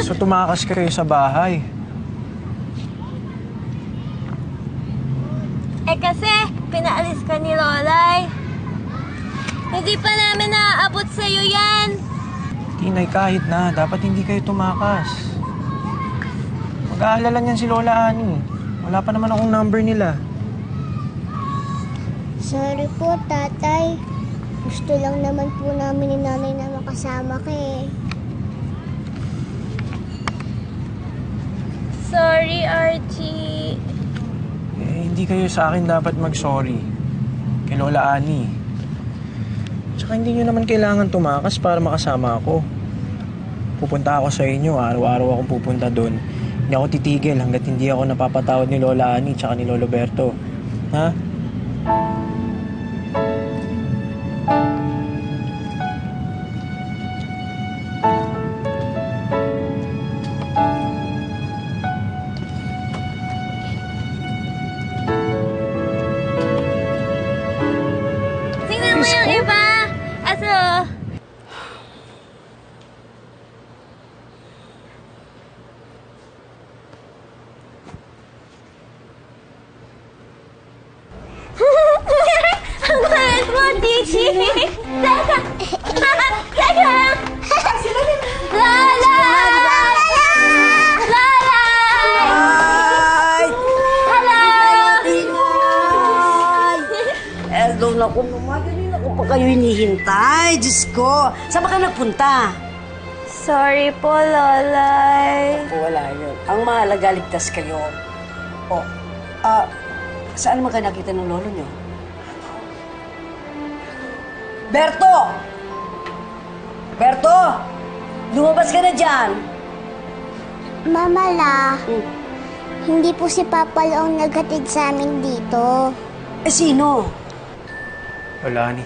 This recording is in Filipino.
So tumakas kayo sa bahay. Kasi pinaalis ka ni Lolay. Hindi pa namin naaabot sa'yo yan. Tinay, kahit na. Dapat hindi kayo tumakas. Mag-aalala niyan si Lola Ani. Wala pa naman akong number nila. Sorry po, tatay. Gusto lang naman po namin ni nanay na makasama ka eh. Sorry, Archie. Hindi kayo sa akin dapat mag-sorry. Kay Lola Ani. Tsaka hindi nyo naman kailangan tumakas para makasama ako. Pupunta ako sa inyo. Araw-araw akong pupunta doon. Hindi ako titigil hanggat hindi ako napapatawad ni Lola Ani tsaka ni Lolo Berto. Ha? Tingnan mo yung iba. Aso. Ang kulit mo, Tichi! Teka! Teka! Lola! Lola! Ay! Hello! Hello, naku naman. Kanina ko pa kayo hinihintay. Diyos ko. Saan ba kayo nagpunta? Sorry po, Lolay. Wala yun. Ang mahalaga, ligtas kayo. O, saan naman kayo nakita ng lolo nyo? Berto! Berto! Lumabas ka na dyan! Mama La, hindi po si Papa Long naghatid sa amin dito. Eh, sino? Lola Ani.